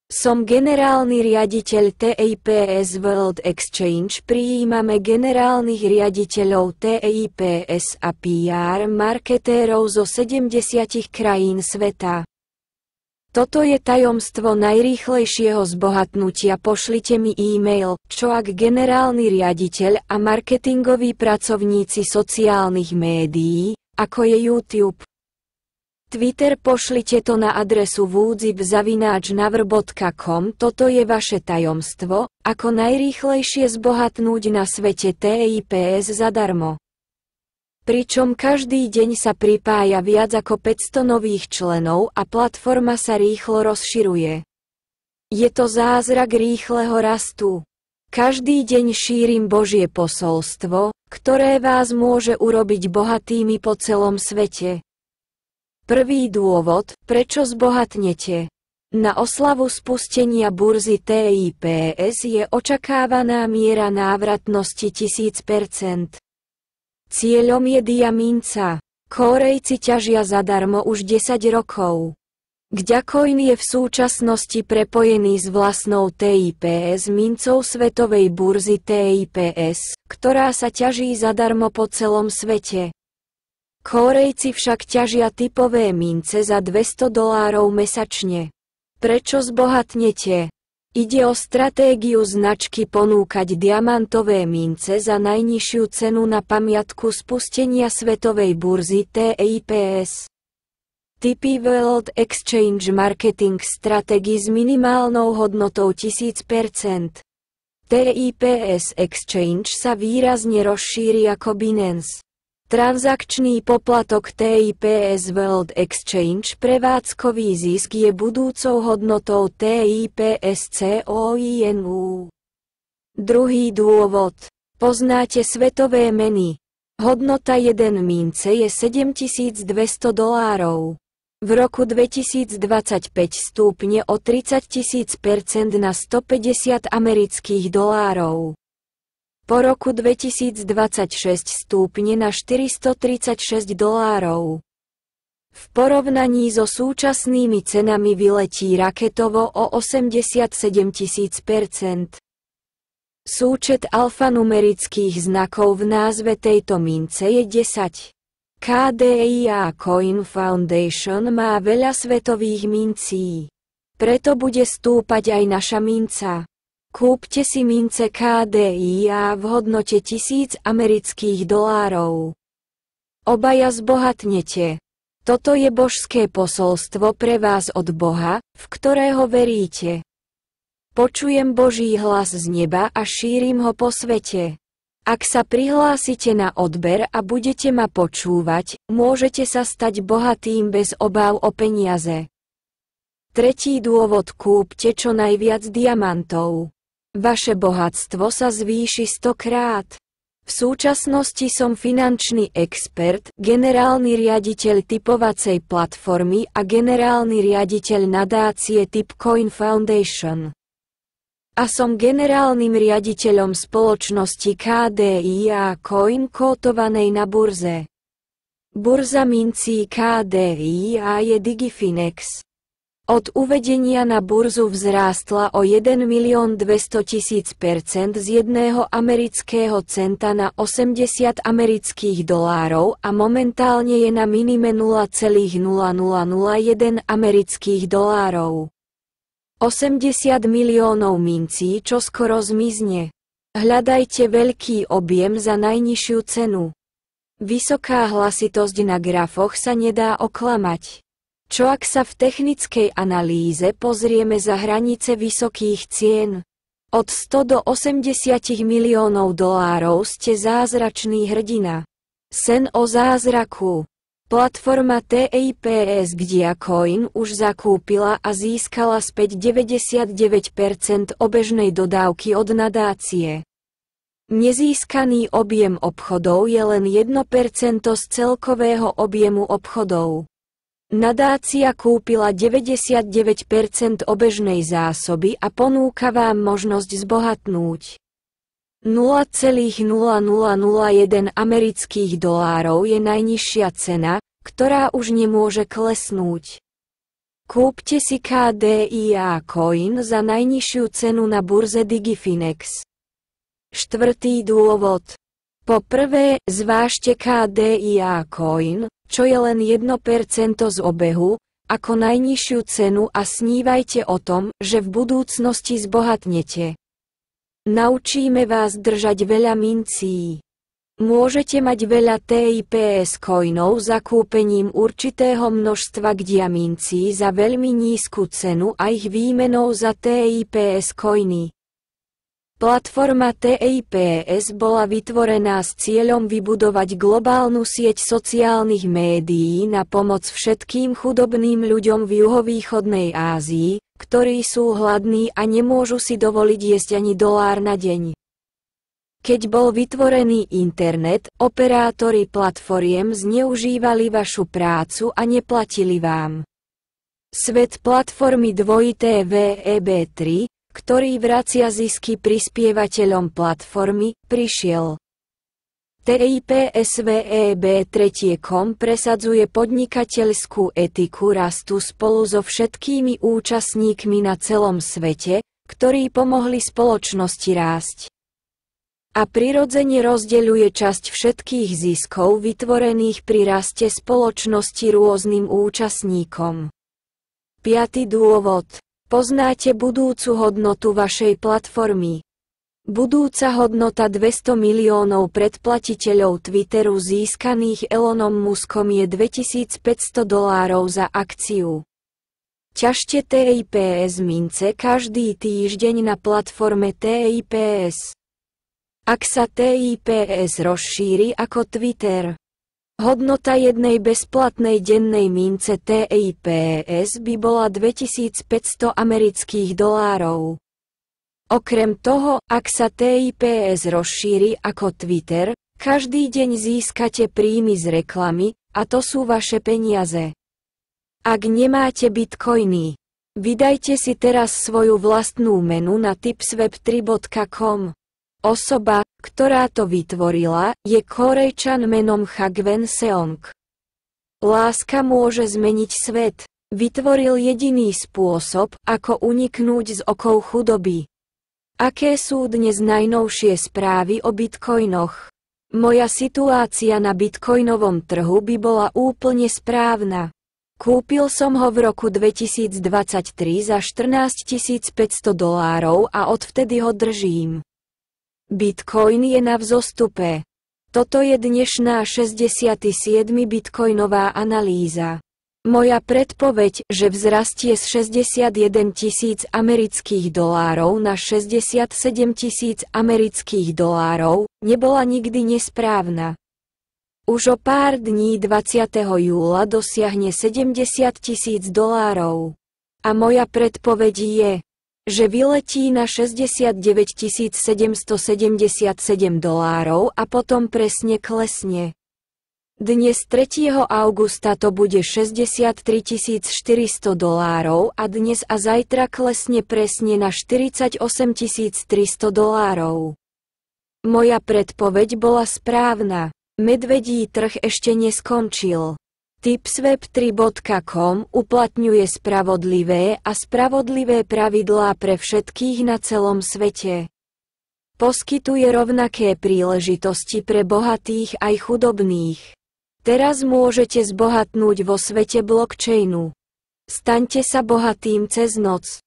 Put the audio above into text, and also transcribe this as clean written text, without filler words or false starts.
Som generálny riaditeľ TIPS World Exchange. Prijímame generálnych riaditeľov TIPS a PR marketérov zo 70 krajín sveta. Toto je tajomstvo najrýchlejšieho zbohatnutia. Pošlite mi e-mail, čo ak generálny riaditeľ a marketingoví pracovníci sociálnych médií, ako je YouTube, Twitter. Pošlite to na adresu woodzip@naver.com. Toto je vaše tajomstvo, ako najrýchlejšie zbohatnúť na svete TIPS zadarmo. Pričom každý deň sa pripája viac ako 500 nových členov a platforma sa rýchlo rozširuje. Je to zázrak rýchleho rastu. Každý deň šírim Božie posolstvo, ktoré vás môže urobiť bohatými po celom svete. Prvý dôvod, prečo zbohatnete. Na oslavu spustenia burzy TIPS je očakávaná miera návratnosti 1000%. Cieľom je diaminca. Kórejci ťažia zadarmo už 10 rokov. Gďacoin je v súčasnosti prepojený s vlastnou TIPS mincou svetovej burzy TIPS, ktorá sa ťaží zadarmo po celom svete. Kórejci však ťažia typové mince za $200 mesačne. Prečo zbohatnete? Ide o stratégiu značky ponúkať diamantové mince za najnižšiu cenu na pamiatku spustenia svetovej burzy TIPS. Typy World Exchange Marketing Strategy s minimálnou hodnotou 1000%. TIPS Exchange sa výrazne rozšíri ako Binance. Transakčný poplatok TIPS World Exchange prevádzkový zisk je budúcou hodnotou TIPS COINU. Druhý dôvod. Poznáte svetové meny. Hodnota 1 mince je $7200. V roku 2025 stúpne o 30 000% na $150. Po roku 2026 stúpne na $436. V porovnaní so súčasnými cenami vyletí raketovo o 87 000%. Súčet alfanumerických znakov v názve tejto mince je 10. KDIA Coin Foundation má veľa svetových mincí. Preto bude stúpať aj naša minca. Kúpte si mince KDIA v hodnote $1000. Obaja zbohatnete. Toto je božské posolstvo pre vás od Boha, v ktorého veríte. Počujem Boží hlas z neba a šírim ho po svete. Ak sa prihlásite na odber a budete ma počúvať, môžete sa stať bohatým bez obáv o peniaze. Tretí dôvod. Kúpte čo najviac diamantov. Vaše bohatstvo sa zvýši 100-krát. V súčasnosti som finančný expert, generálny riaditeľ typovacej platformy a generálny riaditeľ nadácie Tipcoin Foundation. A som generálnym riaditeľom spoločnosti KDIA Coin kótovanej na burze. Burza mincí KDIA je Digifinex. Od uvedenia na burzu vzrástla o 1 200 000% z $1 amerického centa na $80 a momentálne je na minime $0,0001 amerických dolárov. 80 miliónov mincí čoskoro zmizne. Hľadajte veľký objem za najnižšiu cenu. Vysoká hlasitosť na grafoch sa nedá oklamať. Čo ak sa v technickej analýze pozrieme za hranice vysokých cien? Od 100 do 80 miliónov dolárov ste zázračný hrdina. Sen o zázraku. Platforma TIPS Gďacoin už zakúpila a získala späť 99% obežnej dodávky od nadácie. Nezískaný objem obchodov je len 1% z celkového objemu obchodov. Nadácia kúpila 99% obežnej zásoby a ponúka vám možnosť zbohatnúť. $0,0001 amerických dolárov je najnižšia cena, ktorá už nemôže klesnúť. Kúpte si KDIA Coin za najnižšiu cenu na burze Digifinex. Štvrtý dôvod. Po prvé, zvážte KDIA Coin, čo je len 1% z obehu, ako najnižšiu cenu a snívajte o tom, že v budúcnosti zbohatnete. Naučíme vás držať veľa mincí. Môžete mať veľa TIPS coinov za kúpením určitého množstva mincí za veľmi nízku cenu a ich výmenou za TIPS coiny. Platforma TIPS bola vytvorená s cieľom vybudovať globálnu sieť sociálnych médií na pomoc všetkým chudobným ľuďom v juhovýchodnej Ázii, ktorí sú hladní a nemôžu si dovoliť jesť ani $1 na deň. Keď bol vytvorený internet, operátori platformiem zneužívali vašu prácu a neplatili vám. Svet platformy Web3, ktorý vracia zisky prispievateľom platformy, prišiel. TIPS Web3.com presadzuje podnikateľskú etiku rastu spolu so všetkými účastníkmi na celom svete, ktorí pomohli spoločnosti rásť. A prirodzene rozdeľuje časť všetkých ziskov vytvorených pri raste spoločnosti rôznym účastníkom. 5. dôvod. Poznáte budúcu hodnotu vašej platformy. Budúca hodnota 200 miliónov predplatiteľov Twitteru získaných Elonom Muskom je $2500 za akciu. Ťažte TIPS mince každý týždeň na platforme TIPS. Ak sa TIPS rozšíri ako Twitter, hodnota jednej bezplatnej dennej mince TIPS by bola $2500. Okrem toho, ak sa TIPS rozšíri ako Twitter, každý deň získate príjmy z reklamy, a to sú vaše peniaze. Ak nemáte bitcoiny, vydajte si teraz svoju vlastnú menu na tipsweb3.com. Osoba, ktorá to vytvorila, je Kórejčan menom Chagwen Seong. Láska môže zmeniť svet. Vytvoril jediný spôsob, ako uniknúť z okov chudoby. Aké sú dnes najnovšie správy o bitcoinoch? Moja situácia na bitcoinovom trhu by bola úplne správna. Kúpil som ho v roku 2023 za $14 500 a odvtedy ho držím. Bitcoin je na vzostupe. Toto je dnešná 67. bitcoinová analýza. Moja predpoveď, že vzrastie z $61,000 na $67,000, nebola nikdy nesprávna. Už o pár dní 20. júla dosiahne $70,000. A moja predpoveď je, že vyletí na $69 777 a potom presne klesne. Dnes 3. augusta to bude $63 400 a dnes a zajtra klesne presne na $48 300. Moja predpoveď bola správna. Medvedí trh ešte neskončil. Tipsweb3.com uplatňuje spravodlivé pravidlá pre všetkých na celom svete. Poskytuje rovnaké príležitosti pre bohatých aj chudobných. Teraz môžete zbohatnúť vo svete blockchainu. Staňte sa bohatým cez noc.